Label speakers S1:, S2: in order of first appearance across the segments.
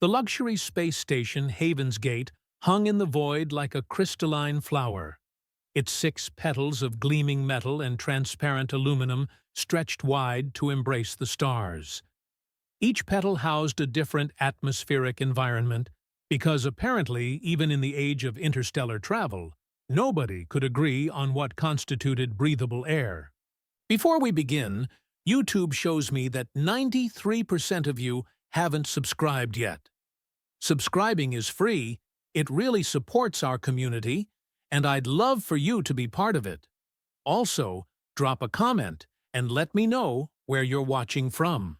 S1: The luxury space station Havensgate hung in the void like a crystalline flower. Its 6 petals of gleaming metal and transparent aluminum stretched wide to embrace the stars. Each petal housed a different atmospheric environment, because apparently, even in the age of interstellar travel, nobody could agree on what constituted breathable air. Before we begin, YouTube shows me that 93% of you haven't subscribed yet. Subscribing is free, it really supports our community, and I'd love for you to be part of it. Also, drop a comment and let me know where you're watching from.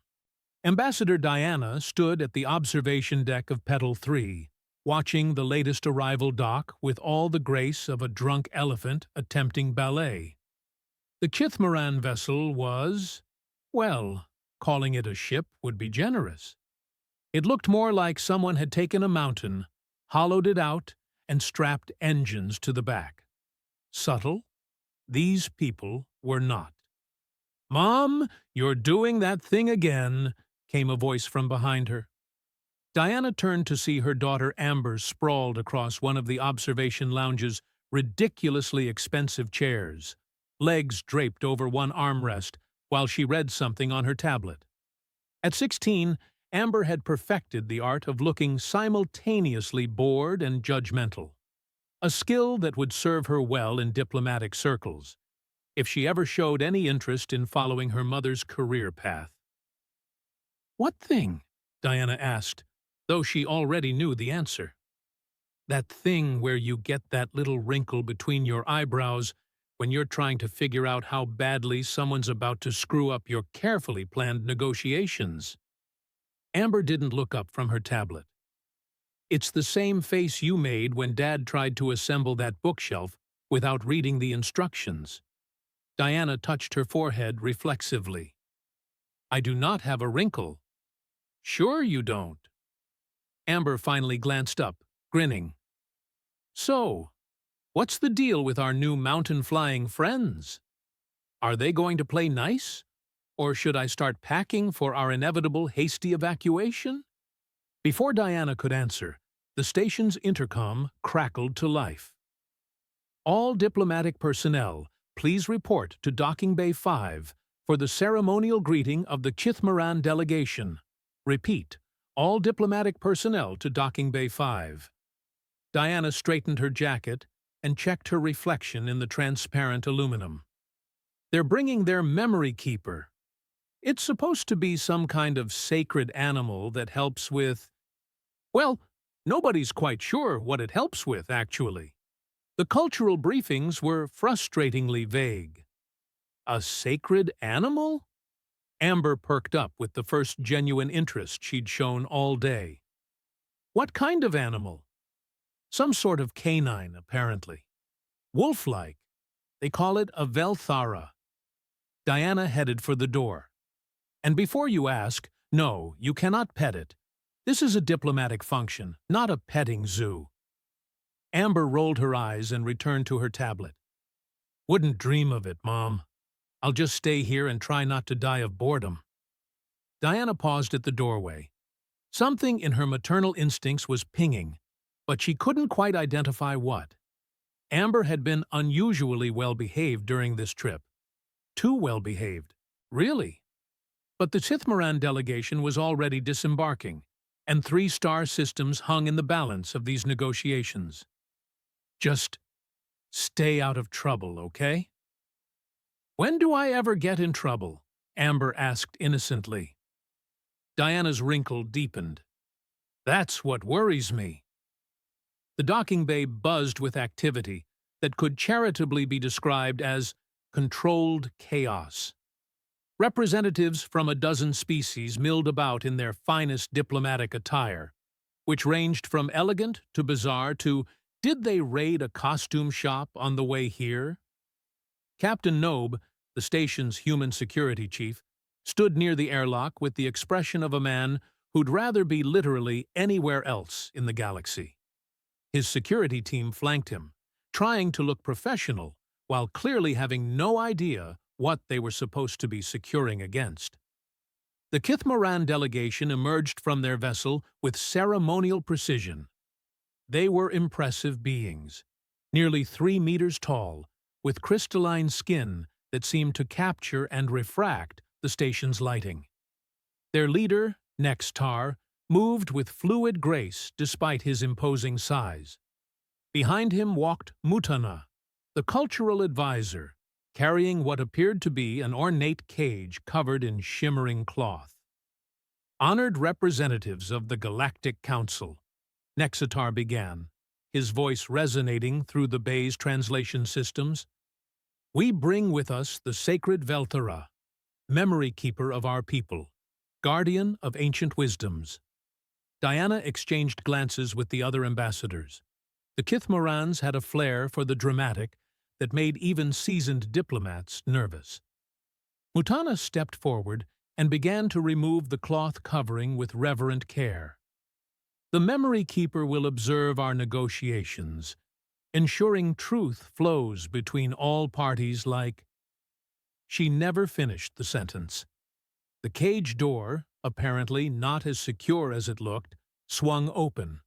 S1: Ambassador Diana stood at the observation deck of Petal 3, watching the latest arrival dock with all the grace of a drunk elephant attempting ballet. The Kithmaran vessel was, well, calling it a ship would be generous. It looked more like someone had taken a mountain, hollowed it out, and strapped engines to the back. Subtle? These people were not. "Mom, you're doing that thing again," came a voice from behind her. Diana turned to see her daughter Amber sprawled across one of the observation lounge's ridiculously expensive chairs, legs draped over one armrest while she read something on her tablet. At 16, Amber had perfected the art of looking simultaneously bored and judgmental, a skill that would serve her well in diplomatic circles, if she ever showed any interest in following her mother's career path. "What thing?" Diana asked, though she already knew the answer. "That thing where you get that little wrinkle between your eyebrows when you're trying to figure out how badly someone's about to screw up your carefully planned negotiations." Amber didn't look up from her tablet. "It's the same face you made when Dad tried to assemble that bookshelf without reading the instructions." Diana touched her forehead reflexively. "I do not have a wrinkle." "Sure you don't." Amber finally glanced up, grinning. "So, what's the deal with our new mountain-flying friends? Are they going to play nice? Or should I start packing for our inevitable hasty evacuation?" Before Diana could answer, the station's intercom crackled to life. "All diplomatic personnel, please report to Docking Bay 5 for the ceremonial greeting of the Kithmaran delegation. Repeat, all diplomatic personnel to Docking Bay 5. Diana straightened her jacket and checked her reflection in the transparent aluminum. "They're bringing their memory keeper. It's supposed to be some kind of sacred animal that helps with... Well, nobody's quite sure what it helps with, actually. The cultural briefings were frustratingly vague." "A sacred animal?" Amber perked up with the first genuine interest she'd shown all day. "What kind of animal?" "Some sort of canine, apparently. Wolf-like. They call it a Velara." Diana headed for the door. "And before you ask, no, you cannot pet it. This is a diplomatic function, not a petting zoo." Amber rolled her eyes and returned to her tablet. "Wouldn't dream of it, Mom. I'll just stay here and try not to die of boredom." Diana paused at the doorway. Something in her maternal instincts was pinging, but she couldn't quite identify what. Amber had been unusually well-behaved during this trip. Too well-behaved. Really? But the Kithmaran delegation was already disembarking, and 3-star systems hung in the balance of these negotiations. "Just stay out of trouble, okay?" "When do I ever get in trouble?" Amber asked innocently. Diana's wrinkle deepened. "That's what worries me." The docking bay buzzed with activity that could charitably be described as controlled chaos. Representatives from a dozen species milled about in their finest diplomatic attire, which ranged from elegant to bizarre to did they raid a costume shop on the way here? Captain Nobe, the station's human security chief, stood near the airlock with the expression of a man who'd rather be literally anywhere else in the galaxy. His security team flanked him, trying to look professional while clearly having no idea what they were supposed to be securing against. The Kithmoran delegation emerged from their vessel with ceremonial precision. They were impressive beings, nearly 3 meters tall, with crystalline skin that seemed to capture and refract the station's lighting. Their leader, Nextar, moved with fluid grace despite his imposing size. Behind him walked Mutana, the cultural advisor, carrying what appeared to be an ornate cage covered in shimmering cloth. Honored representatives of the Galactic Council, Nexitar began, his voice resonating through the bay's translation systems. We bring with us the sacred Velara, memory keeper of our people, guardian of ancient wisdoms. Diana exchanged glances with the other ambassadors. The Kithmorans had a flair for the dramatic that made even seasoned diplomats nervous. Mutana stepped forward and began to remove the cloth covering with reverent care. The memory keeper will observe our negotiations, ensuring truth flows between all parties like... She never finished the sentence. The cage door, apparently not as secure as it looked, swung open.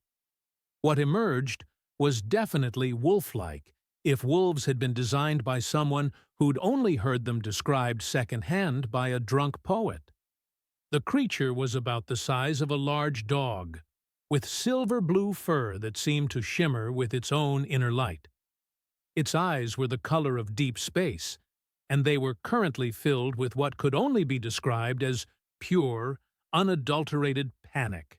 S1: What emerged was definitely wolf-like, if wolves had been designed by someone who'd only heard them described second-hand by a drunk poet. The creature was about the size of a large dog, with silver-blue fur that seemed to shimmer with its own inner light. Its eyes were the color of deep space, and they were currently filled with what could only be described as pure, unadulterated panic.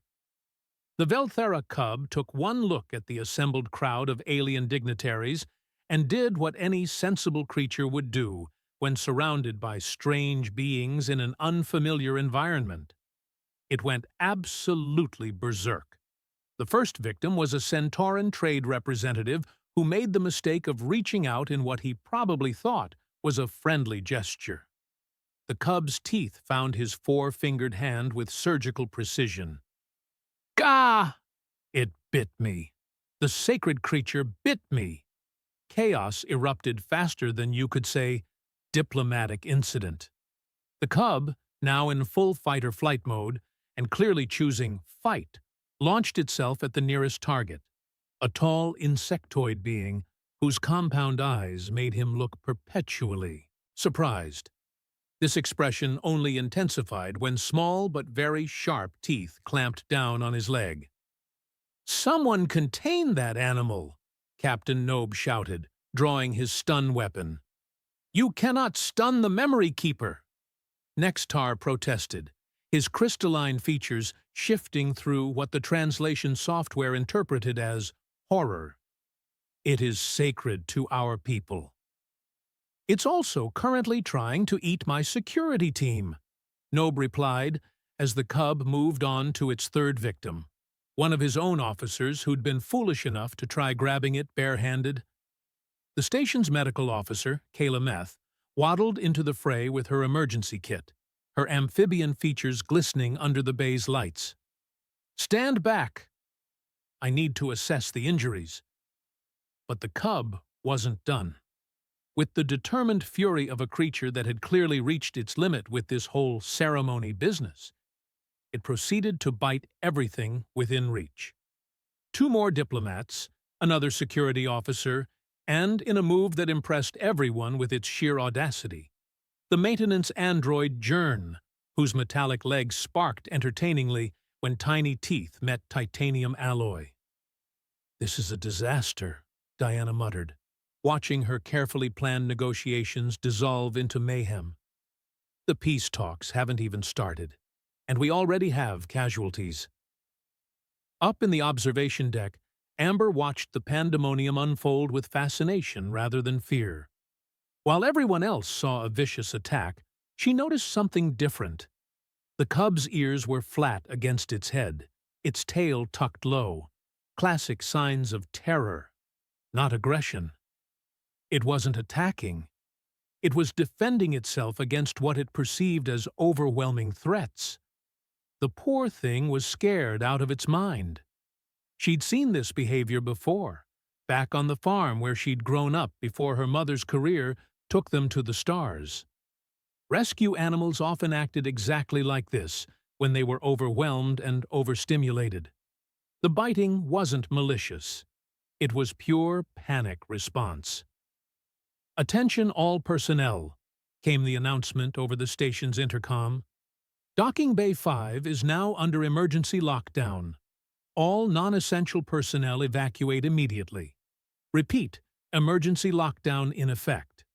S1: The Velara cub took one look at the assembled crowd of alien dignitaries and did what any sensible creature would do when surrounded by strange beings in an unfamiliar environment. It went absolutely berserk. The first victim was a Centauran trade representative who made the mistake of reaching out in what he probably thought was a friendly gesture. The cub's teeth found his 4-fingered hand with surgical precision. Gah! It bit me. The sacred creature bit me. Chaos erupted faster than you could say diplomatic incident. The cub, now in full fight-or-flight mode, and clearly choosing fight, launched itself at the nearest target, a tall insectoid being whose compound eyes made him look perpetually surprised. This expression only intensified when small but very sharp teeth clamped down on his leg. "Someone contain that animal!" Captain Nobe shouted, drawing his stun weapon. "You cannot stun the memory keeper!" Nextar protested, his crystalline features shifting through what the translation software interpreted as horror. "It is sacred to our people." "It's also currently trying to eat my security team," Nobe replied as the cub moved on to its third victim, one of his own officers who'd been foolish enough to try grabbing it barehanded. The station's medical officer, Kayla Meth, waddled into the fray with her emergency kit, her amphibian features glistening under the bay's lights. "Stand back! I need to assess the injuries." But the cub wasn't done. With the determined fury of a creature that had clearly reached its limit with this whole ceremony business, it proceeded to bite everything within reach. 2 more diplomats, another security officer, and, in a move that impressed everyone with its sheer audacity, the maintenance android Jern, whose metallic legs sparked entertainingly when tiny teeth met titanium alloy. "This is a disaster," Diana muttered, watching her carefully planned negotiations dissolve into mayhem. "The peace talks haven't even started, and we already have casualties." Up in the observation deck, Amber watched the pandemonium unfold with fascination rather than fear. While everyone else saw a vicious attack, she noticed something different. The cub's ears were flat against its head, its tail tucked low, classic signs of terror, not aggression. It wasn't attacking. It was defending itself against what it perceived as overwhelming threats. The poor thing was scared out of its mind. She'd seen this behavior before, back on the farm where she'd grown up before her mother's career took them to the stars. Rescue animals often acted exactly like this when they were overwhelmed and overstimulated. The biting wasn't malicious. It was pure panic response. "Attention all personnel," came the announcement over the station's intercom. "Docking Bay 5 is now under emergency lockdown. All non-essential personnel evacuate immediately. Repeat, emergency lockdown in effect."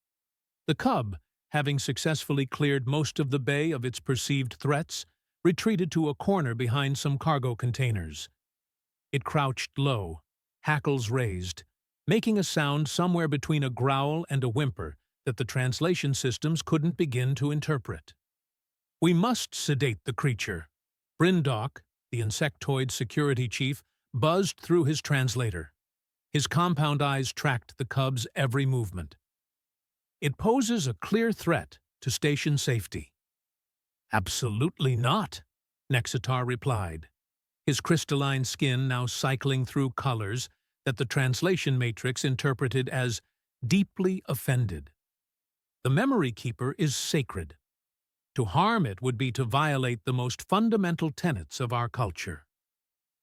S1: The Cub, having successfully cleared most of the bay of its perceived threats, retreated to a corner behind some cargo containers. It crouched low, hackles raised, making a sound somewhere between a growl and a whimper that the translation systems couldn't begin to interpret. "We must sedate the creature." Brindock, the insectoid security chief, buzzed through his translator. His compound eyes tracked the Cub's every movement. "It poses a clear threat to station safety." "Absolutely not," Nexitar replied, his crystalline skin now cycling through colors that the translation matrix interpreted as deeply offended. "The memory keeper is sacred. To harm it would be to violate the most fundamental tenets of our culture."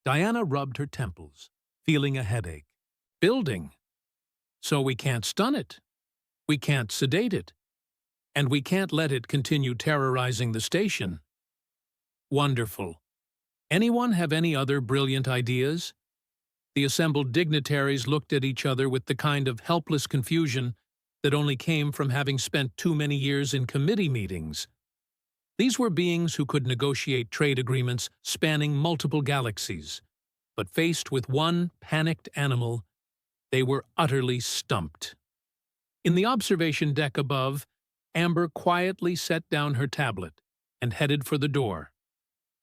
S1: Diana rubbed her temples, feeling a headache. "Building. So we can't stun it. We can't sedate it. And we can't let it continue terrorizing the station." "Wonderful. Anyone have any other brilliant ideas?" The assembled dignitaries looked at each other with the kind of helpless confusion that only came from having spent too many years in committee meetings. These were beings who could negotiate trade agreements spanning multiple galaxies, but faced with one panicked animal, they were utterly stumped. In the observation deck above, Amber quietly set down her tablet and headed for the door.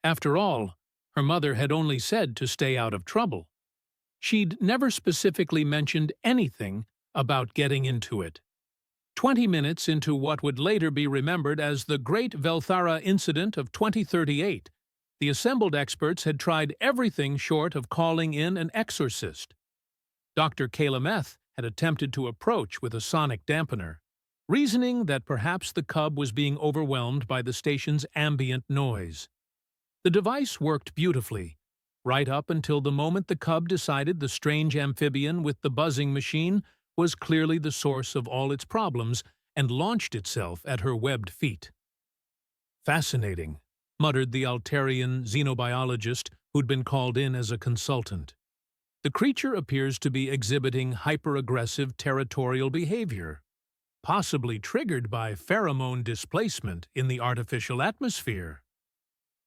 S1: After all, her mother had only said to stay out of trouble. She'd never specifically mentioned anything about getting into it. 20 minutes into what would later be remembered as the Great Velara Incident of 2038, the assembled experts had tried everything short of calling in an exorcist. Dr. Kalameth had attempted to approach with a sonic dampener, reasoning that perhaps the Cub was being overwhelmed by the station's ambient noise. The device worked beautifully, right up until the moment the Cub decided the strange amphibian with the buzzing machine was clearly the source of all its problems and launched itself at her webbed feet. "Fascinating," muttered the Altarian xenobiologist who'd been called in as a consultant. "The creature appears to be exhibiting hyper-aggressive territorial behavior, possibly triggered by pheromone displacement in the artificial atmosphere."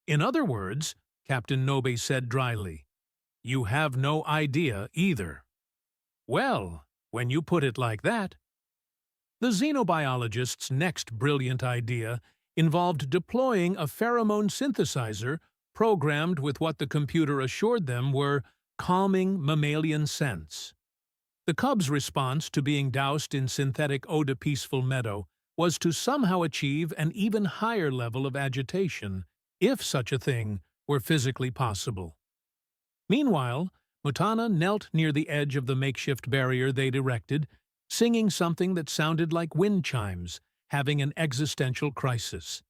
S1: "In other words," Captain Nobe said dryly, "you have no idea either." "Well, when you put it like that." The xenobiologist's next brilliant idea involved deploying a pheromone synthesizer programmed with what the computer assured them were calming mammalian scents. The Cub's response to being doused in synthetic eau de peaceful meadow was to somehow achieve an even higher level of agitation, if such a thing were physically possible. Meanwhile, Mutana knelt near the edge of the makeshift barrier they'd erected, singing something that sounded like wind chimes, having an existential crisis.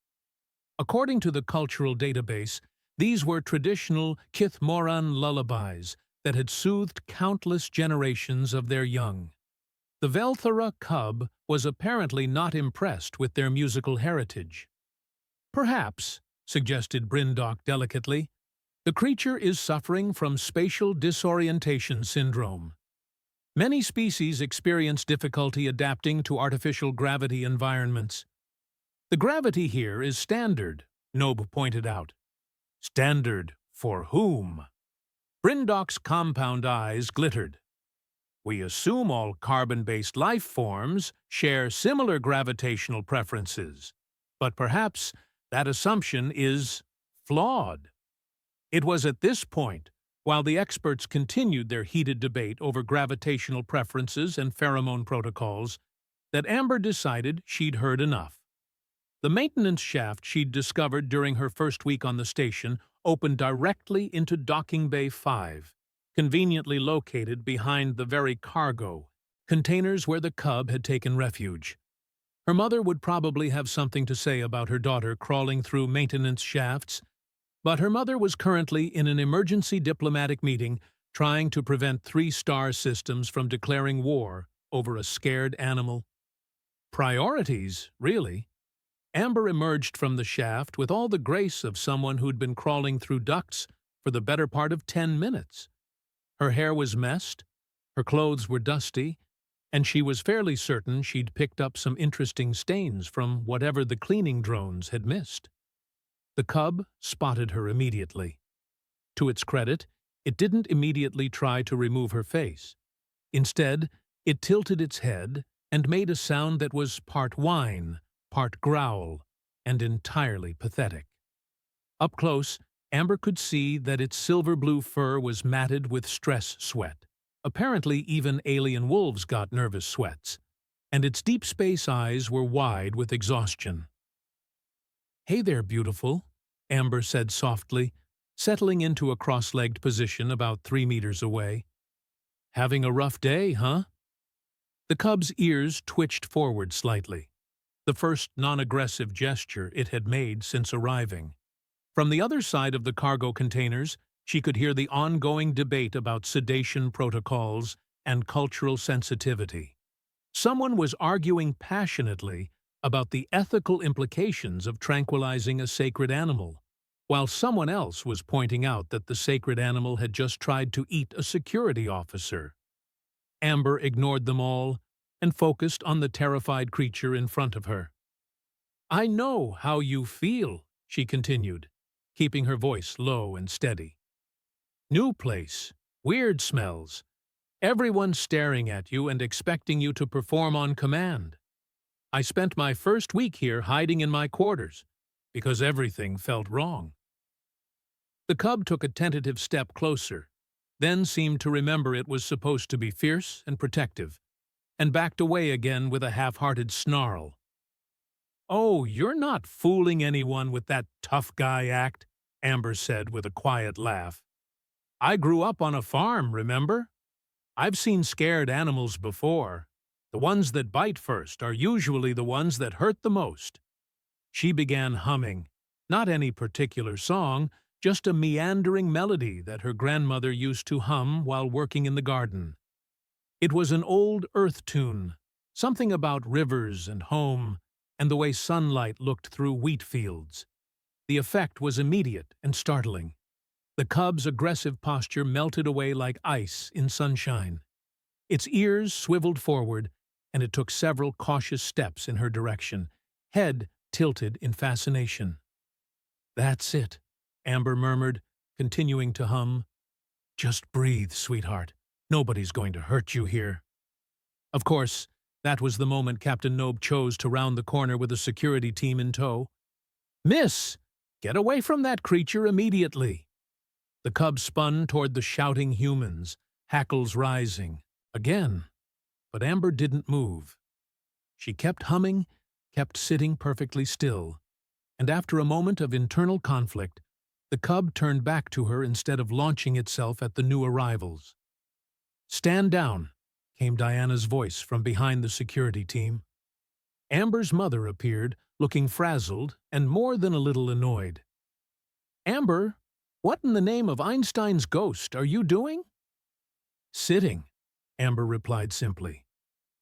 S1: According to the cultural database, these were traditional Kithmoran lullabies that had soothed countless generations of their young. The Velthara Cub was apparently not impressed with their musical heritage. "Perhaps," suggested Brindock delicately, "the creature is suffering from spatial disorientation syndrome. Many species experience difficulty adapting to artificial gravity environments." "The gravity here is standard," Nobe pointed out. "Standard for whom?" Brindock's compound eyes glittered. "We assume all carbon-based life forms share similar gravitational preferences, but perhaps that assumption is flawed." It was at this point, while the experts continued their heated debate over gravitational preferences and pheromone protocols, that Amber decided she'd heard enough. The maintenance shaft she'd discovered during her first week on the station opened directly into Docking Bay 5, conveniently located behind the very cargo containers where the Cub had taken refuge. Her mother would probably have something to say about her daughter crawling through maintenance shafts, but her mother was currently in an emergency diplomatic meeting trying to prevent 3-star systems from declaring war over a scared animal. Priorities, really. Amber emerged from the shaft with all the grace of someone who'd been crawling through ducts for the better part of 10 minutes. Her hair was messed, her clothes were dusty, and she was fairly certain she'd picked up some interesting stains from whatever the cleaning drones had missed. The cub spotted her immediately. To its credit, it didn't immediately try to remove her face. Instead, it tilted its head and made a sound that was part whine, part growl, and entirely pathetic. Up close, Amber could see that its silver-blue fur was matted with stress sweat. Apparently, even alien wolves got nervous sweats, and its deep space eyes were wide with exhaustion. "Hey there, beautiful," Amber said softly, settling into a cross-legged position about 3 meters away. "Having a rough day, huh?" The cub's ears twitched forward slightly, the first non-aggressive gesture it had made since arriving. From the other side of the cargo containers, she could hear the ongoing debate about sedation protocols and cultural sensitivity. Someone was arguing passionately about the ethical implications of tranquilizing a sacred animal, while someone else was pointing out that the sacred animal had just tried to eat a security officer. Amber ignored them all and focused on the terrified creature in front of her. "I know how you feel," she continued, keeping her voice low and steady. "New place, weird smells, everyone staring at you and expecting you to perform on command. I spent my first week here hiding in my quarters because everything felt wrong." The cub took a tentative step closer, then seemed to remember it was supposed to be fierce and protective, and backed away again with a half-hearted snarl. "Oh, you're not fooling anyone with that tough guy act," Amber said with a quiet laugh. "I grew up on a farm, remember? I've seen scared animals before. The ones that bite first are usually the ones that hurt the most." She began humming, not any particular song, just a meandering melody that her grandmother used to hum while working in the garden. It was an old earth tune, something about rivers and home, and the way sunlight looked through wheat fields. The effect was immediate and startling. The cub's aggressive posture melted away like ice in sunshine. Its ears swiveled forward, and it took several cautious steps in her direction, head tilted in fascination. "That's it," Amber murmured, continuing to hum. "Just breathe, sweetheart. Nobody's going to hurt you here." Of course, that was the moment Captain Nobe chose to round the corner with a security team in tow. "Miss, get away from that creature immediately." The cub spun toward the shouting humans, hackles rising. Again. But Amber didn't move. She kept humming, kept sitting perfectly still, and after a moment of internal conflict, the cub turned back to her instead of launching itself at the new arrivals. "Stand down," came Diana's voice from behind the security team. Amber's mother appeared, looking frazzled and more than a little annoyed. "Amber, what in the name of Einstein's ghost are you doing?" "Sitting," Amber replied simply,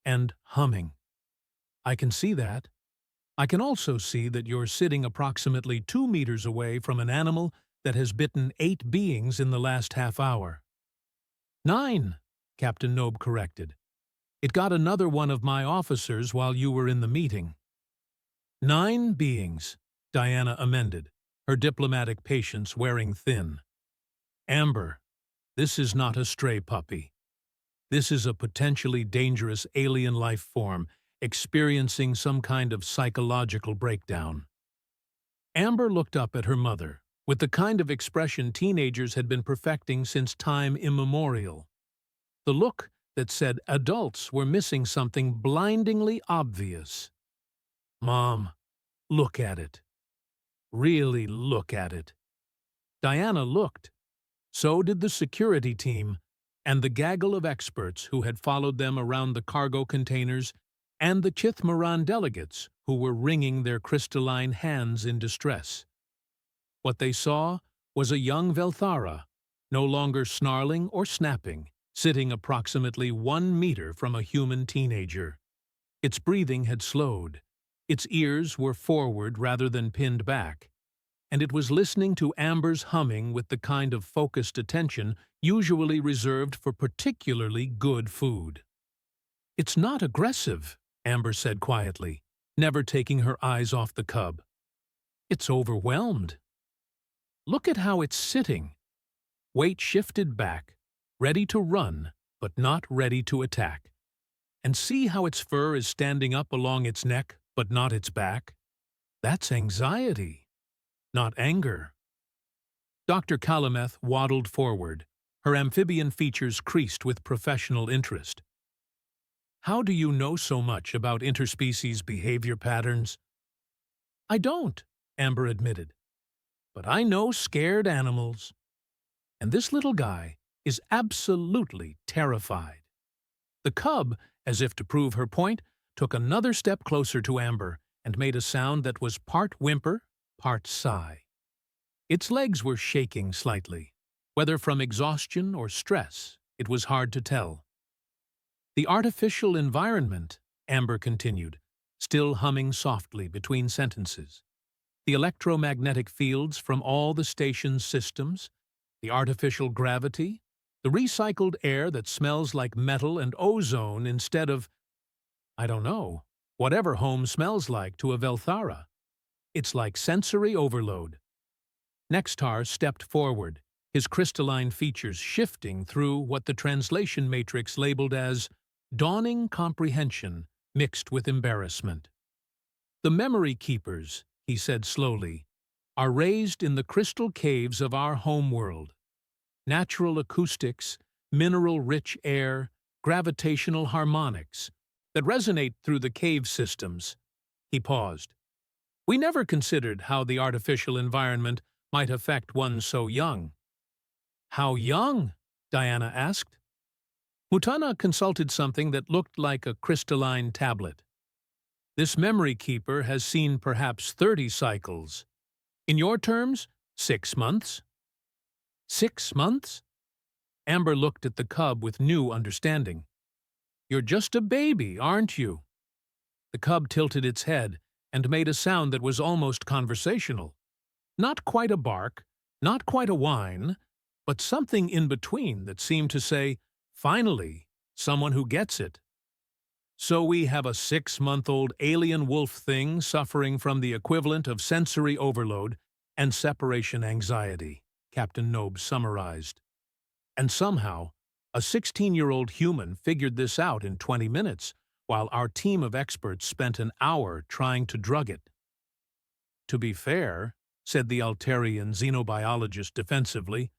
S1: "and humming. I can see that. I can also see that you're sitting approximately 2 meters away from an animal that has bitten 8 beings in the last half hour." "9, Captain Nobe corrected. "It got another one of my officers while you were in the meeting." "9 beings," Diana amended, her diplomatic patience wearing thin. "Amber, this is not a stray puppy. This is a potentially dangerous alien life form experiencing some kind of psychological breakdown." Amber looked up at her mother, with the kind of expression teenagers had been perfecting since time immemorial. The look that said adults were missing something blindingly obvious. "Mom, look at it. Really look at it." Diana looked. So did the security team, and the gaggle of experts who had followed them around the cargo containers and the Chithmaran delegates who were wringing their crystalline hands in distress. What they saw was a young Velara, no longer snarling or snapping, sitting approximately 1 meter from a human teenager. Its breathing had slowed, its ears were forward rather than pinned back, and it was listening to Amber's humming with the kind of focused attention usually reserved for particularly good food. "It's not aggressive," Amber said quietly, never taking her eyes off the cub. "It's overwhelmed. Look at how it's sitting. Weight shifted back, ready to run, but not ready to attack. And see how its fur is standing up along its neck, but not its back? That's anxiety, not anger." Dr. Calumet waddled forward, her amphibian features creased with professional interest. "How do you know so much about interspecies behavior patterns?" "I don't," Amber admitted. "But I know scared animals. And this little guy is absolutely terrified." The cub, as if to prove her point, took another step closer to Amber and made a sound that was part whimper, part sigh. Its legs were shaking slightly. Whether from exhaustion or stress, it was hard to tell. "The artificial environment," Amber continued, still humming softly between sentences. "The electromagnetic fields from all the station's systems, the artificial gravity, the recycled air that smells like metal and ozone instead of, I don't know, whatever home smells like to a Velara. It's like sensory overload." Nextar stepped forward, his crystalline features shifting through what the translation matrix labeled as dawning comprehension mixed with embarrassment. "The memory keepers," he said slowly, "are raised in the crystal caves of our homeworld. Natural acoustics, mineral-rich air, gravitational harmonics that resonate through the cave systems." He paused. "We never considered how the artificial environment might affect one so young." "How young?" Diana asked. Mutana consulted something that looked like a crystalline tablet. "This memory keeper has seen perhaps 30 cycles. In your terms, 6 months." 6 months? Amber looked at the cub with new understanding. "You're just a baby, aren't you?" The cub tilted its head and made a sound that was almost conversational. Not quite a bark, not quite a whine, but something in between that seemed to say, "Finally, someone who gets it." "So we have a 6-month-old alien wolf thing suffering from the equivalent of sensory overload and separation anxiety," Captain Nobe summarized. "And somehow, a 16-year-old human figured this out in 20 minutes, while our team of experts spent an hour trying to drug it." "To be fair," said the Altarian xenobiologist defensively,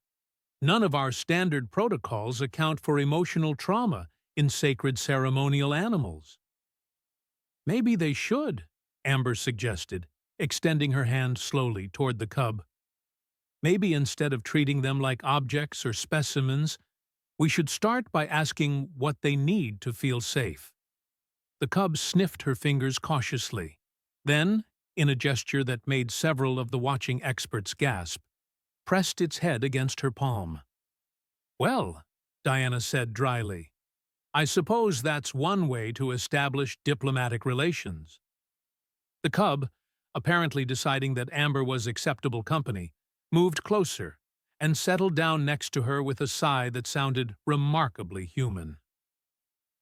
S1: "none of our standard protocols account for emotional trauma in sacred ceremonial animals." "Maybe they should," Amber suggested, extending her hand slowly toward the cub. "Maybe instead of treating them like objects or specimens, we should start by asking what they need to feel safe." The cub sniffed her fingers cautiously. Then, in a gesture that made several of the watching experts gasp, pressed its head against her palm. "Well," Diana said dryly, "I suppose that's one way to establish diplomatic relations." The cub, apparently deciding that Amber was acceptable company, moved closer and settled down next to her with a sigh that sounded remarkably human.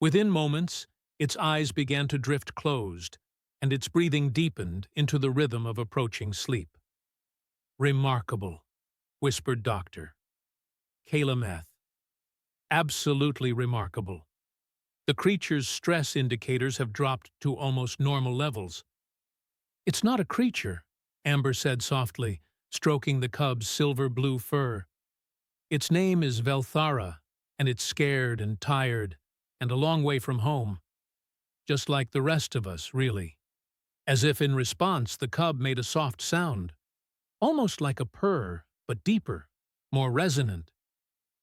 S1: Within moments, its eyes began to drift closed, and its breathing deepened into the rhythm of approaching sleep. "Remarkable," whispered Dr. Calumet. "Absolutely remarkable. The creature's stress indicators have dropped to almost normal levels." "It's not a creature," Amber said softly, stroking the cub's silver-blue fur. "Its name is Velara, and it's scared and tired, and a long way from home. Just like the rest of us, really." As if in response, the cub made a soft sound, almost like a purr, but deeper, more resonant.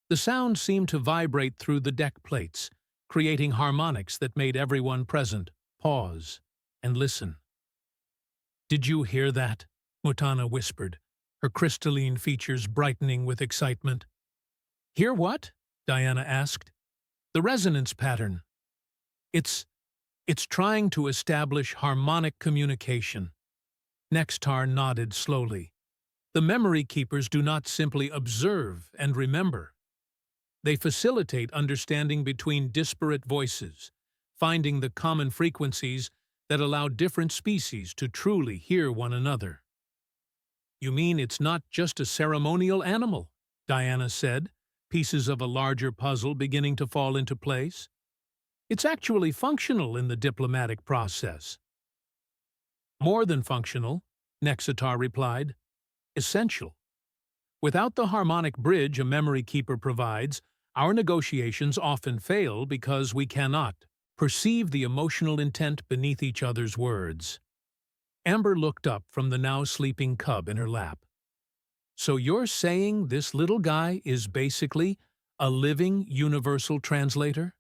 S1: The sound seemed to vibrate through the deck plates, creating harmonics that made everyone present Pause and listen. "Did you hear that?" Mutana whispered, her crystalline features brightening with excitement. "Hear what?" Diana asked. "The resonance pattern. It's trying to establish harmonic communication." Nextar nodded slowly. "The memory keepers do not simply observe and remember. They facilitate understanding between disparate voices, finding the common frequencies that allow different species to truly hear one another." "You mean it's not just a ceremonial animal?" Diana said, pieces of a larger puzzle beginning to fall into place. "It's actually functional in the diplomatic process." "More than functional," Nexitar replied. "Essential. Without the harmonic bridge a memory keeper provides, our negotiations often fail because we cannot perceive the emotional intent beneath each other's words." Amber looked up from the now sleeping cub in her lap. "So you're saying this little guy is basically a living universal translator?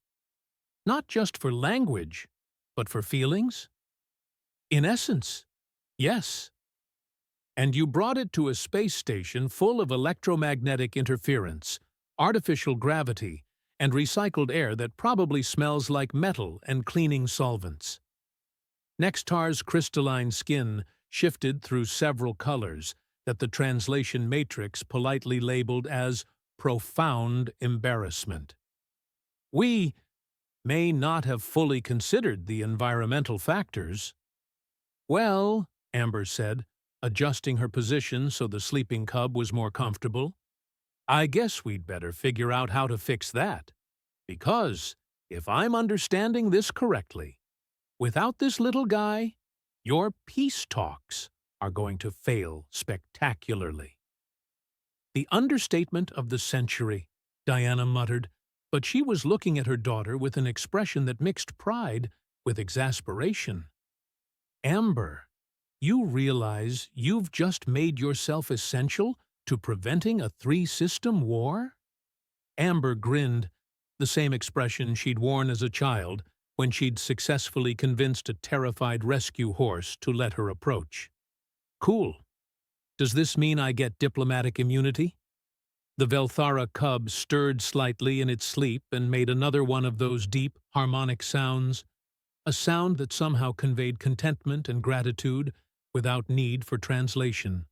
S1: Not just for language, but for feelings?" "In essence, yes." "And you brought it to a space station full of electromagnetic interference, artificial gravity, and recycled air that probably smells like metal and cleaning solvents." Nextar's crystalline skin shifted through several colors that the translation matrix politely labeled as profound embarrassment. "We may not have fully considered the environmental factors." "Well," Amber said, adjusting her position so the sleeping cub was more comfortable, "I guess we'd better figure out how to fix that. Because, if I'm understanding this correctly, without this little guy, your peace talks are going to fail spectacularly." "The understatement of the century," Diana muttered, but she was looking at her daughter with an expression that mixed pride with exasperation. "Amber, you realize you've just made yourself essential to preventing a three-system war?" Amber grinned, the same expression she'd worn as a child when she'd successfully convinced a terrified rescue horse to let her approach. "Cool. Does this mean I get diplomatic immunity?" The Velara cub stirred slightly in its sleep and made another one of those deep, harmonic sounds, a sound that somehow conveyed contentment and gratitude without need for translation.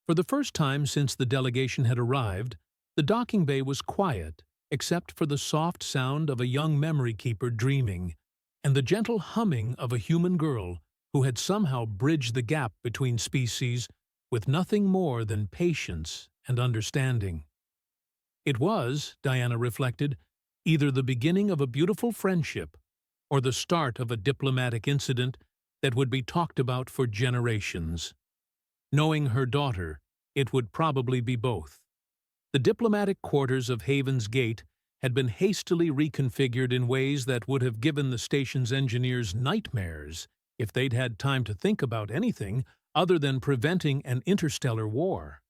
S1: For the first time since the delegation had arrived, the docking bay was quiet, except for the soft sound of a young memory keeper dreaming and the gentle humming of a human girl who had somehow bridged the gap between species with nothing more than patience and understanding. It was, Diana reflected, either the beginning of a beautiful friendship or the start of a diplomatic incident that would be talked about for generations. Knowing her daughter, it would probably be both. The diplomatic quarters of Havensgate had been hastily reconfigured in ways that would have given the station's engineers nightmares if they'd had time to think about anything other than preventing an interstellar war.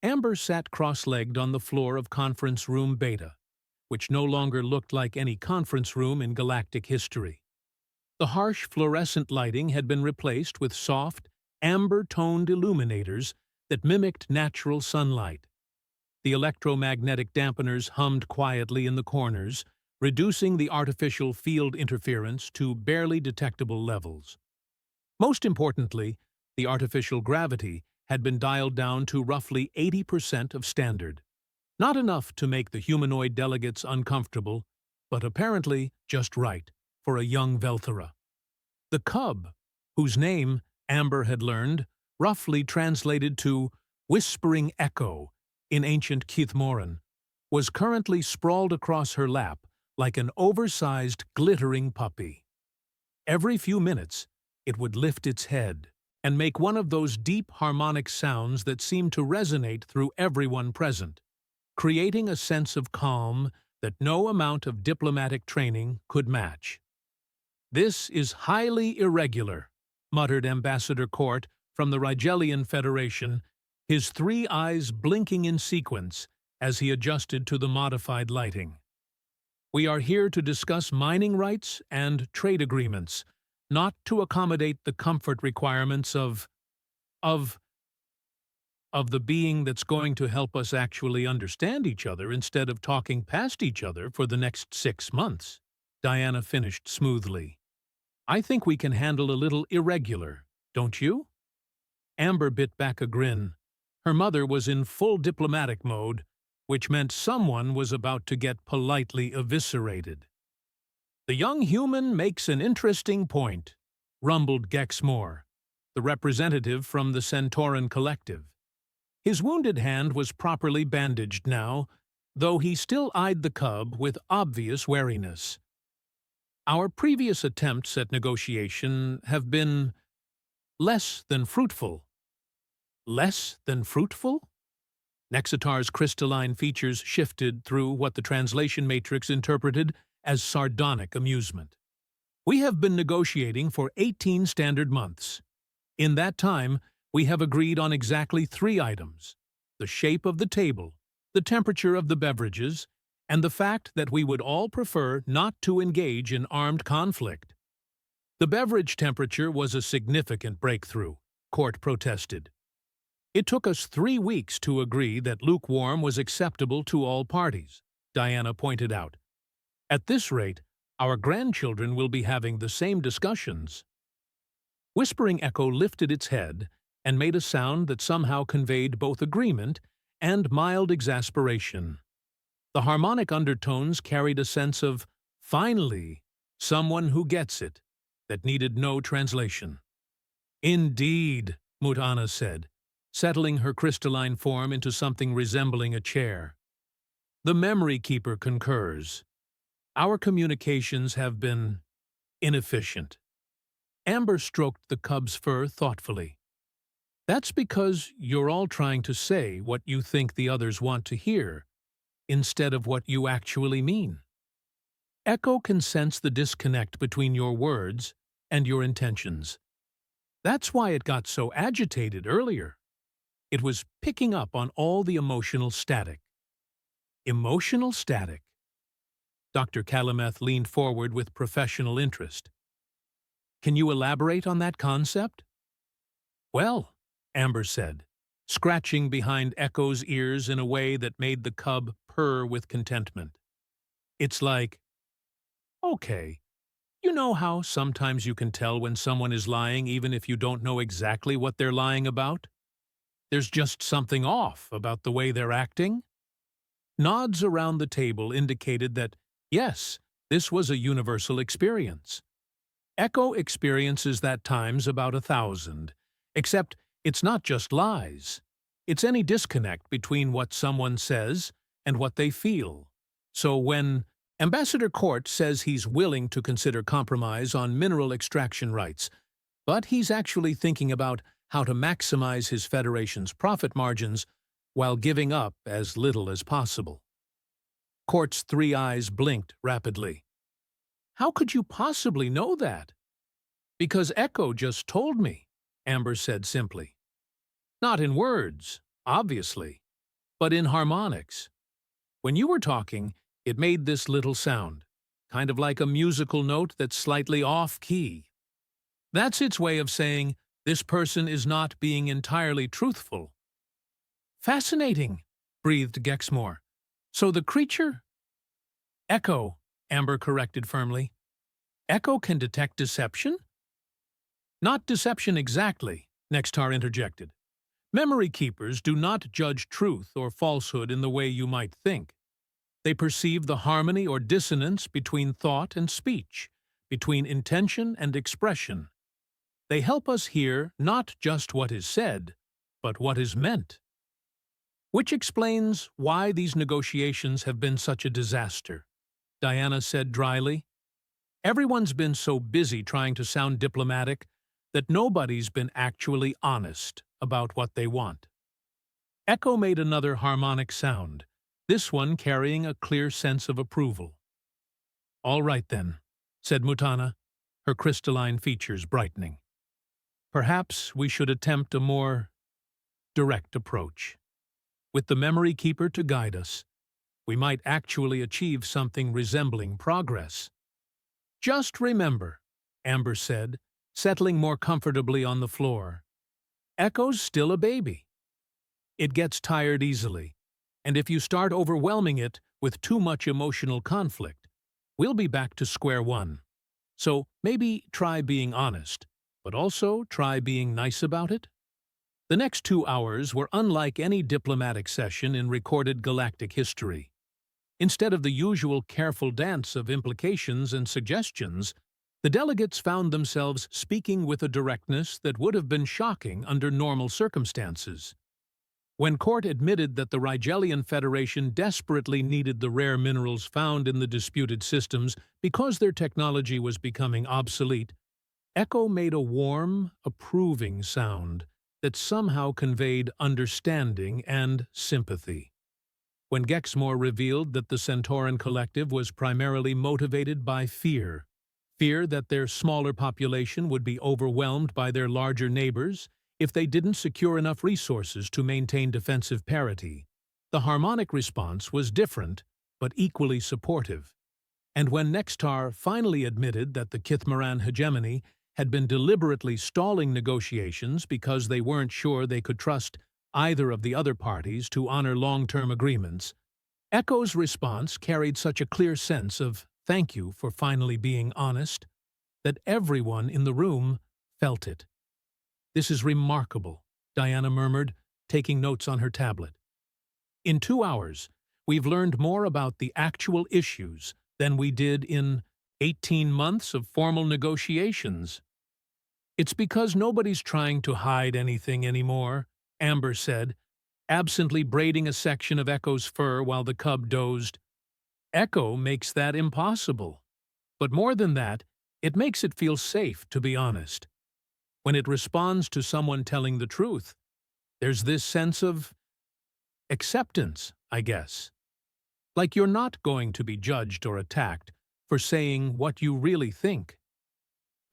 S1: Amber sat cross-legged on the floor of Conference Room Beta, which no longer looked like any conference room in galactic history. The harsh fluorescent lighting had been replaced with soft, amber-toned illuminators that mimicked natural sunlight. The electromagnetic dampeners hummed quietly in the corners, reducing the artificial field interference to barely detectable levels. Most importantly, the artificial gravity had been dialed down to roughly 80% of standard. Not enough to make the humanoid delegates uncomfortable, but apparently just right for a young Velara. The cub, whose name, Amber had learned, roughly translated to whispering echo in ancient Kithmoran, was currently sprawled across her lap like an oversized, glittering puppy. Every few minutes, it would lift its head and make one of those deep harmonic sounds that seemed to resonate through everyone present, creating a sense of calm that no amount of diplomatic training could match. "This is highly irregular," muttered Ambassador Court from the Rigelian Federation, his three eyes blinking in sequence as he adjusted to the modified lighting. We are here to discuss mining rights and trade agreements, not to accommodate the comfort requirements of, of the being that's going to help us actually understand each other instead of talking past each other for the next 6 months. Diana finished smoothly. I think we can handle a little irregular, don't you? Amber bit back a grin. Her mother was in full diplomatic mode, which meant someone was about to get politely eviscerated. The young human makes an interesting point, rumbled Gexmoor, the representative from the Centauran Collective. His wounded hand was properly bandaged now, though he still eyed the cub with obvious wariness. Our previous attempts at negotiation have been less than fruitful. Less than fruitful? Nexitar's crystalline features shifted through what the translation matrix interpreted as sardonic amusement. We have been negotiating for 18 standard months. In that time, we have agreed on exactly 3 items: the shape of the table, the temperature of the beverages, and the fact that we would all prefer not to engage in armed conflict. The beverage temperature was a significant breakthrough, Court protested. It took us 3 weeks to agree that lukewarm was acceptable to all parties, Diana pointed out. At this rate, our grandchildren will be having the same discussions. Whispering Echo lifted its head and made a sound that somehow conveyed both agreement and mild exasperation. The harmonic undertones carried a sense of, finally, someone who gets it, that needed no translation. Indeed, Mutana said, settling her crystalline form into something resembling a chair. The Memory Keeper concurs. Our communications have been inefficient. Amber stroked the cub's fur thoughtfully. That's because you're all trying to say what you think the others want to hear, instead of what you actually mean. Echo can sense the disconnect between your words and your intentions. That's why it got so agitated earlier. It was picking up on all the emotional static. Emotional static. Dr. Calameth leaned forward with professional interest. Can you elaborate on that concept? Well, Amber said, scratching behind Echo's ears in a way that made the cub purr with contentment. It's like, okay, you know how sometimes you can tell when someone is lying even if you don't know exactly what they're lying about? There's just something off about the way they're acting? Nods around the table indicated that, yes, this was a universal experience. Echo experiences that times about 1,000, except it's not just lies. It's any disconnect between what someone says and what they feel. So when Ambassador Court says he's willing to consider compromise on mineral extraction rights, but he's actually thinking about how to maximize his Federation's profit margins while giving up as little as possible. Court's 3 eyes blinked rapidly. How could you possibly know that? Because Echo just told me, Amber said simply. Not in words, obviously, but in harmonics. When you were talking, it made this little sound, kind of like a musical note that's slightly off-key. That's its way of saying, this person is not being entirely truthful. Fascinating, breathed Gexmoor. So the creature? Echo, Amber corrected firmly. Echo can detect deception? Not deception exactly, Nextar interjected. Memory keepers do not judge truth or falsehood in the way you might think. They perceive the harmony or dissonance between thought and speech, between intention and expression. They help us hear not just what is said, but what is meant. Which explains why these negotiations have been such a disaster, Diana said dryly. Everyone's been so busy trying to sound diplomatic that nobody's been actually honest about what they want. Echo made another harmonic sound, this one carrying a clear sense of approval. All right then, said Mutana, her crystalline features brightening. Perhaps we should attempt a more direct approach, with the Memory Keeper to guide us. We might actually achieve something resembling progress. Just remember, Amber said, settling more comfortably on the floor. Echo's still a baby. It gets tired easily, and if you start overwhelming it with too much emotional conflict, we'll be back to square one. So maybe try being honest, but also try being nice about it. The next 2 hours were unlike any diplomatic session in recorded galactic history. Instead of the usual careful dance of implications and suggestions, the delegates found themselves speaking with a directness that would have been shocking under normal circumstances. When Court admitted that the Rigelian Federation desperately needed the rare minerals found in the disputed systems because their technology was becoming obsolete, Echo made a warm, approving sound that somehow conveyed understanding and sympathy. When Gexmore revealed that the Centauran Collective was primarily motivated by fear that their smaller population would be overwhelmed by their larger neighbors if they didn't secure enough resources to maintain defensive parity, the harmonic response was different but equally supportive. And when Nextar finally admitted that the Kithmaran hegemony had been deliberately stalling negotiations because they weren't sure they could trust either of the other parties to honor long-term agreements, Echo's response carried such a clear sense of thank you for finally being honest that everyone in the room felt it. "This is remarkable," Diana murmured, taking notes on her tablet. "In 2 hours, we've learned more about the actual issues than we did in 18 months of formal negotiations." "It's because nobody's trying to hide anything anymore," Amber said, absently braiding a section of Echo's fur while the cub dozed. "Echo makes that impossible. But more than that, it makes it feel safe to be honest. When it responds to someone telling the truth, there's this sense of acceptance, I guess. Like you're not going to be judged or attacked for saying what you really think.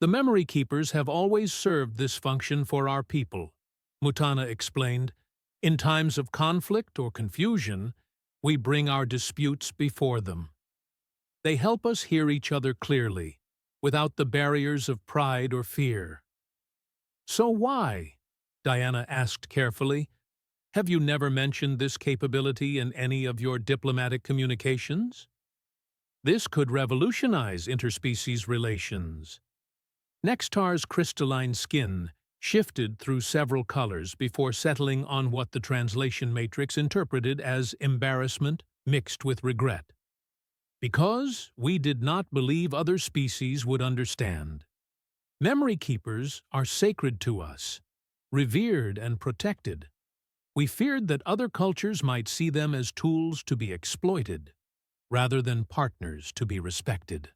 S1: The memory keepers have always served this function for our people," Mutana explained. "In times of conflict or confusion, we bring our disputes before them. They help us hear each other clearly, without the barriers of pride or fear." "So why?" Diana asked carefully. "Have you never mentioned this capability in any of your diplomatic communications? This could revolutionize interspecies relations." Nextar's crystalline skin shifted through several colors before settling on what the translation matrix interpreted as embarrassment mixed with regret. "Because we did not believe other species would understand. Memory keepers are sacred to us, revered and protected. We feared that other cultures might see them as tools to be exploited, rather than partners to be respected.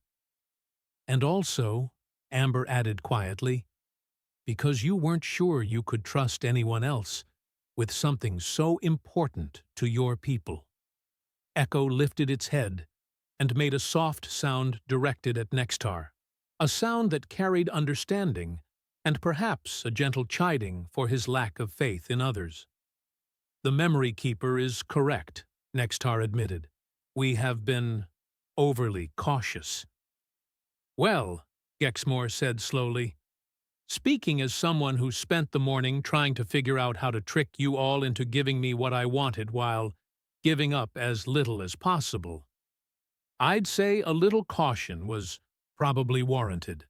S1: And also," Amber added quietly, "because you weren't sure you could trust anyone else with something so important to your people." Echo lifted its head and made a soft sound directed at Nextar, a sound that carried understanding and perhaps a gentle chiding for his lack of faith in others. "The memory keeper is correct," Nextar admitted. "We have been overly cautious." "Well," Gexmore said slowly, "speaking as someone who spent the morning trying to figure out how to trick you all into giving me what I wanted while giving up as little as possible, I'd say a little caution was probably warranted."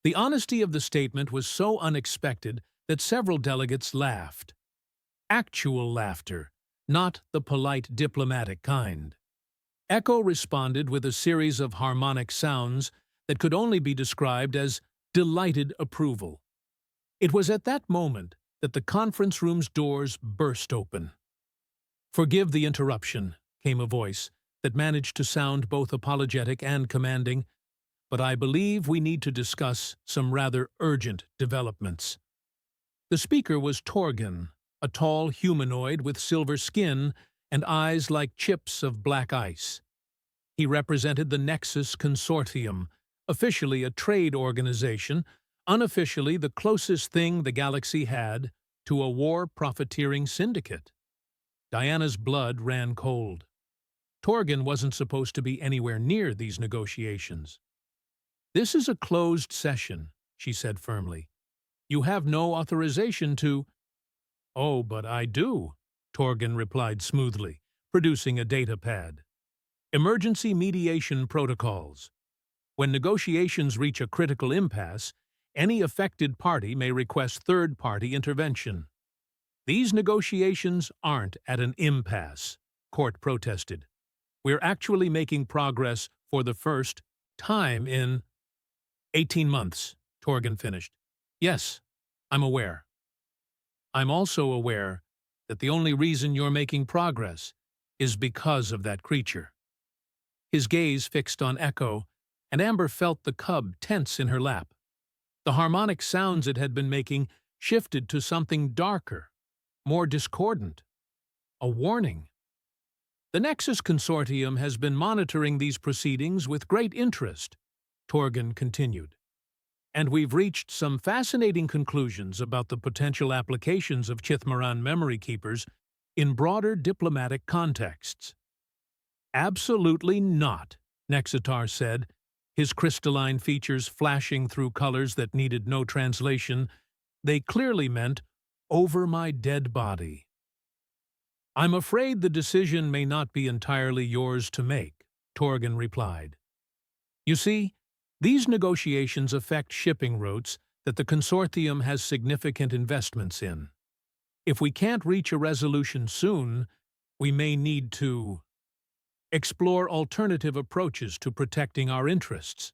S1: The honesty of the statement was so unexpected that several delegates laughed. Actual laughter, not the polite diplomatic kind. Echo responded with a series of harmonic sounds that could only be described as delighted approval. It was at that moment that the conference room's doors burst open. "Forgive the interruption," came a voice that managed to sound both apologetic and commanding, "but I believe we need to discuss some rather urgent developments." The speaker was Torgan, a tall humanoid with silver skin and eyes like chips of black ice. He represented the Nexus Consortium, officially a trade organization, unofficially the closest thing the galaxy had to a war profiteering syndicate. Diana's blood ran cold. Torgen wasn't supposed to be anywhere near these negotiations. "This is a closed session," she said firmly. "You have no authorization to—" "Oh, but I do," Torgen replied smoothly, producing a data pad. "Emergency mediation protocols. When negotiations reach a critical impasse, any affected party may request third-party intervention." "These negotiations aren't at an impasse," Court protested. "We're actually making progress for the first time in 18 months, Torgen finished. "Yes, I'm aware. I'm also aware that the only reason you're making progress is because of that creature." His gaze fixed on Echo, and Amber felt the cub tense in her lap. The harmonic sounds it had been making shifted to something darker, more discordant. A warning. "The Nexus Consortium has been monitoring these proceedings with great interest," Torgen continued. "And we've reached some fascinating conclusions about the potential applications of Chithmaran memory keepers in broader diplomatic contexts." "Absolutely not," Nexitar said, his crystalline features flashing through colors that needed no translation. They clearly meant, "over my dead body." "I'm afraid the decision may not be entirely yours to make," Torgen replied. "You see, these negotiations affect shipping routes that the Consortium has significant investments in. If we can't reach a resolution soon, we may need to explore alternative approaches to protecting our interests."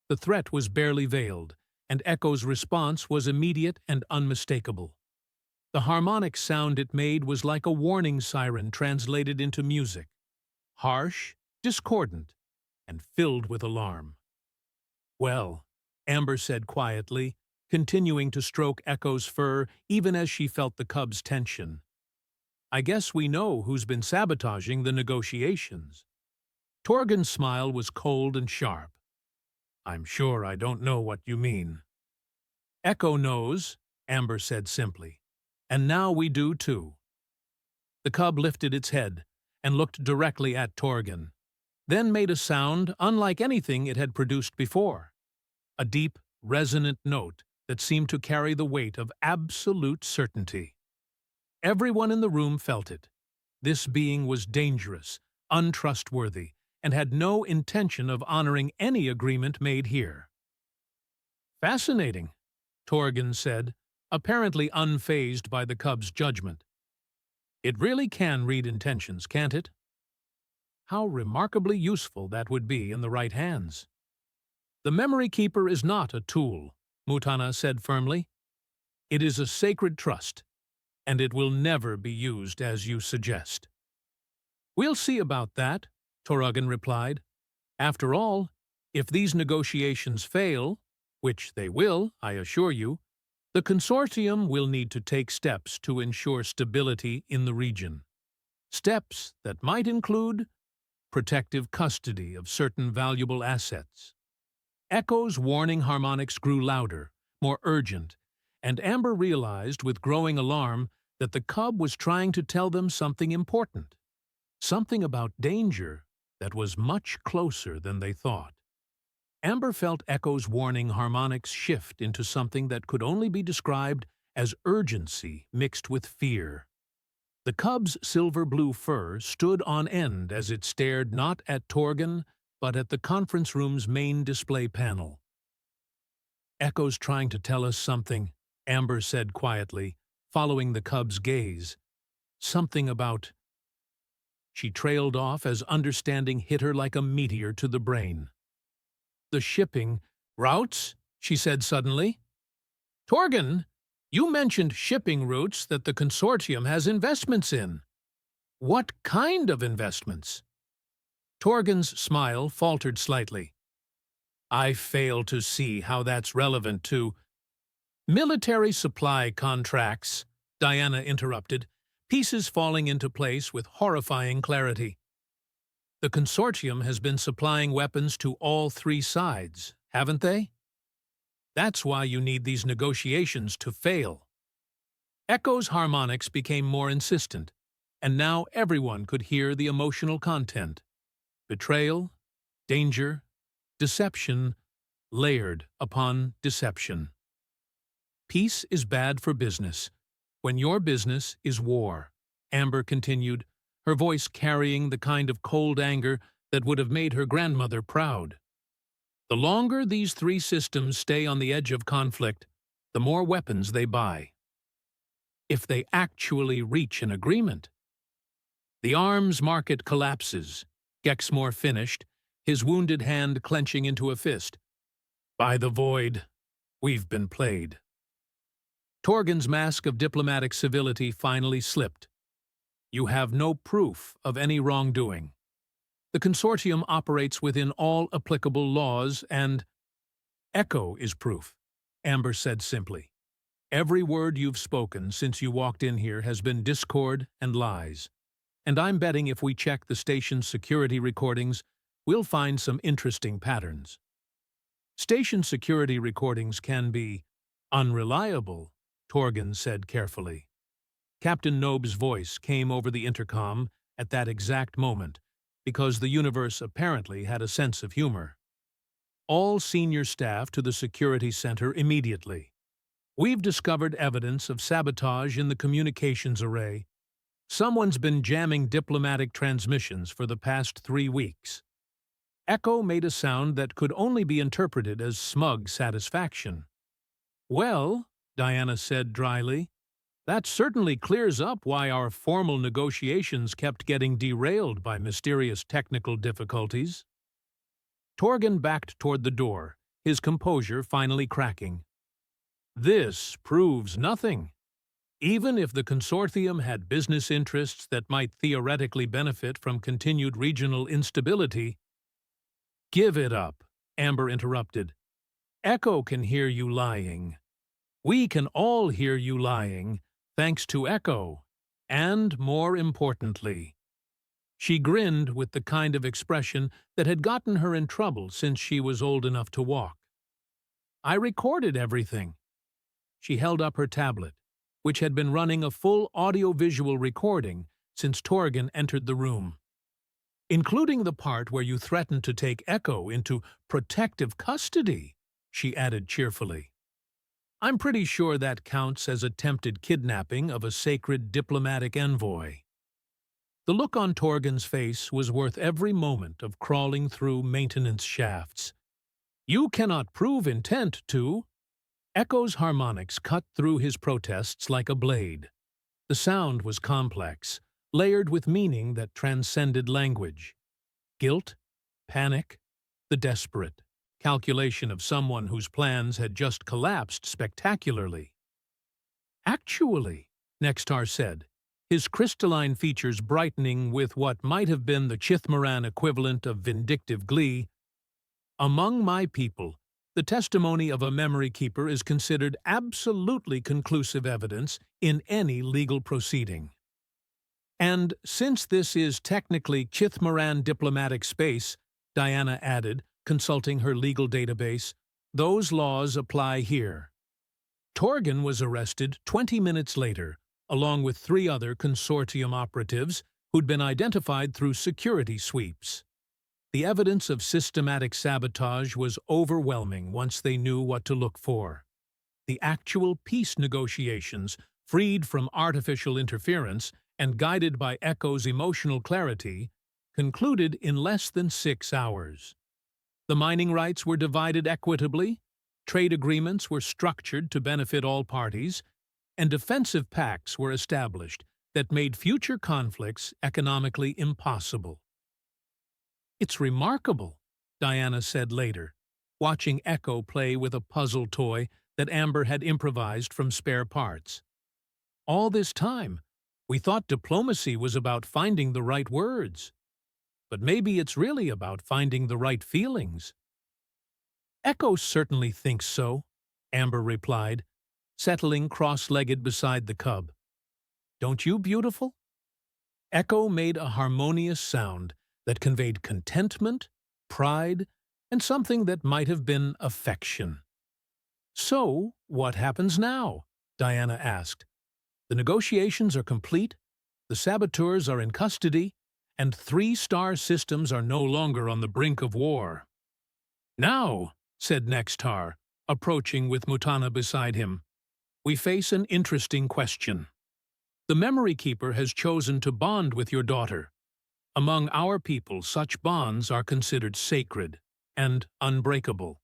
S1: The threat was barely veiled, and Echo's response was immediate and unmistakable. The harmonic sound it made was like a warning siren translated into music, harsh, discordant, and filled with alarm. "Well," Amber said quietly, continuing to stroke Echo's fur even as she felt the cub's tension, "I guess we know who's been sabotaging the negotiations." Torgen's smile was cold and sharp. "I'm sure I don't know what you mean." "Echo knows," Amber said simply. "And now we do too." The cub lifted its head and looked directly at Torgen, then made a sound unlike anything it had produced before. A deep, resonant note that seemed to carry the weight of absolute certainty. Everyone in the room felt it. This being was dangerous, untrustworthy, and had no intention of honoring any agreement made here. "Fascinating," Torgen said, apparently unfazed by the cub's judgment. "It really can read intentions, can't it?" "How remarkably useful that would be in the right hands." "The memory keeper is not a tool," Mutana said firmly. "It is a sacred trust, and it will never be used as you suggest." "We'll see about that," Torgen replied. "After all, if these negotiations fail, which they will, I assure you, the Consortium will need to take steps to ensure stability in the region. Steps that might include protective custody of certain valuable assets." Echo's warning harmonics grew louder, more urgent, and Amber realized with growing alarm that the cub was trying to tell them something important, something about danger that was much closer than they thought. Amber felt Echo's warning harmonics shift into something that could only be described as urgency mixed with fear. The cub's silver-blue fur stood on end as it stared not at Torgen, but at the conference room's main display panel. "Echo's trying to tell us something," Amber said quietly, following the cub's gaze. "Something about—" She trailed off as understanding hit her like a meteor to the brain. "The shipping routes," she said suddenly. "Torgen, you mentioned shipping routes that the Consortium has investments in. What kind of investments?" Torgen's smile faltered slightly. "I fail to see how that's relevant to—" "Military supply contracts," Diana interrupted, pieces falling into place with horrifying clarity. "The Consortium has been supplying weapons to all three sides, haven't they? That's why you need these negotiations to fail." Echo's harmonics became more insistent. and now everyone could hear the emotional content. Betrayal, danger, deception, layered upon deception. Peace is bad for business, when your business is war, Amber continued, her voice carrying the kind of cold anger that would have made her grandmother proud. The longer these three systems stay on the edge of conflict, the more weapons they buy. If they actually reach an agreement. The arms market collapses, Gexmoor finished, his wounded hand clenching into a fist. By the void, we've been played. Torgan's mask of diplomatic civility finally slipped. You have no proof of any wrongdoing. The Consortium operates within all applicable laws and— Echo is proof, Amber said simply. Every word you've spoken since you walked in here has been discord and lies. And I'm betting if we check the station's security recordings, we'll find some interesting patterns. Station security recordings can be unreliable, Torgan said carefully. Captain Nobe's voice came over the intercom at that exact moment, because the universe apparently had a sense of humor. All senior staff to the security center immediately. We've discovered evidence of sabotage in the communications array. Someone's been jamming diplomatic transmissions for the past 3 weeks. Echo made a sound that could only be interpreted as smug satisfaction. Well, Diana said dryly, that certainly clears up why our formal negotiations kept getting derailed by mysterious technical difficulties. Torgan backed toward the door, his composure finally cracking. This proves nothing. Even if the Consortium had business interests that might theoretically benefit from continued regional instability— Give it up, Amber interrupted. Echo can hear you lying. We can all hear you lying, thanks to Echo, and more importantly. She grinned with the kind of expression that had gotten her in trouble since she was old enough to walk. I recorded everything. She held up her tablet, which had been running a full audio-visual recording since Torgan entered the room. Including the part where you threatened to take Echo into protective custody, she added cheerfully. I'm pretty sure that counts as attempted kidnapping of a sacred diplomatic envoy. The look on Torgan's face was worth every moment of crawling through maintenance shafts. You cannot prove intent to— Echo's harmonics cut through his protests like a blade. The sound was complex, layered with meaning that transcended language. Guilt, panic, the desperate calculation of someone whose plans had just collapsed spectacularly. Actually, Nextar said, his crystalline features brightening with what might have been the Chithmaran equivalent of vindictive glee, among my people, the testimony of a memory keeper is considered absolutely conclusive evidence in any legal proceeding. And since this is technically Chithmaran diplomatic space, Diana added, consulting her legal database, those laws apply here. Torgan was arrested 20 minutes later, along with 3 other Consortium operatives who'd been identified through security sweeps. The evidence of systematic sabotage was overwhelming once they knew what to look for. The actual peace negotiations, freed from artificial interference and guided by Echo's emotional clarity, concluded in less than 6 hours. The mining rights were divided equitably, trade agreements were structured to benefit all parties, and defensive pacts were established that made future conflicts economically impossible. It's remarkable, Diana said later, watching Echo play with a puzzle toy that Amber had improvised from spare parts. All this time, we thought diplomacy was about finding the right words. But maybe it's really about finding the right feelings. Echo certainly thinks so, Amber replied, settling cross-legged beside the cub. Don't you, beautiful? Echo made a harmonious sound that conveyed contentment, pride, and something that might have been affection. So, what happens now? Diana asked. The negotiations are complete, The saboteurs are in custody, and 3-star systems are no longer on the brink of war. Now, said Nextar, approaching with Mutana beside him, we face an interesting question. The Memory Keeper has chosen to bond with your daughter. Among our people, such bonds are considered sacred and unbreakable.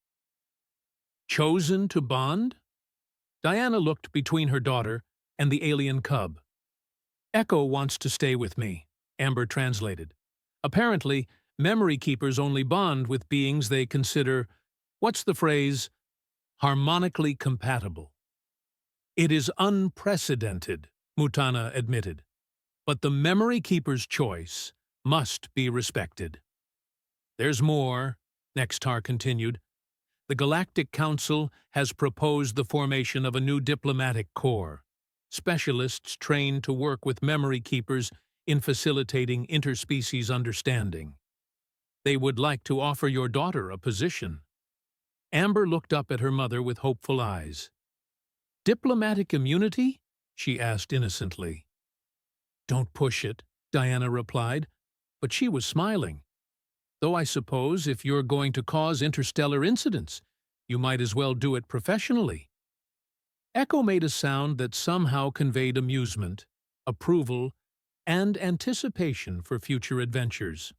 S1: Chosen to bond? Diana looked between her daughter and the alien cub. Echo wants to stay with me, Amber translated. Apparently, Memory Keepers only bond with beings they consider, what's the phrase, harmonically compatible. It is unprecedented, Mutana admitted, but the Memory Keeper's choice must be respected. There's more, Nextar continued. The Galactic Council has proposed the formation of a new diplomatic corps, specialists trained to work with Memory Keepers in facilitating interspecies understanding. They would like to offer your daughter a position. Amber looked up at her mother with hopeful eyes. Diplomatic immunity? She asked innocently. Don't push it, Diana replied, but she was smiling. Though I suppose if you're going to cause interstellar incidents, you might as well do it professionally. Echo made a sound that somehow conveyed amusement, approval, and anticipation for future adventures.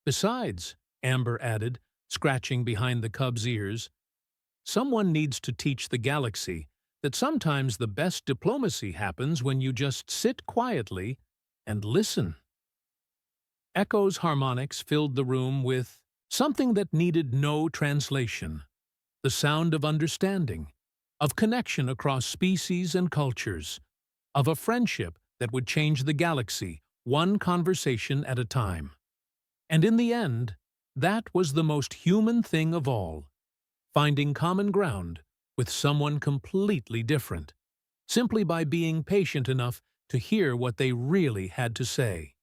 S1: Besides, Amber added, scratching behind the cub's ears, someone needs to teach the galaxy that sometimes the best diplomacy happens when you just sit quietly and listen. Echo's harmonics filled the room with something that needed no translation, the sound of understanding, of connection across species and cultures, of a friendship that would change the galaxy, one conversation at a time. And in the end, that was the most human thing of all, finding common ground with someone completely different, simply by being patient enough to hear what they really had to say.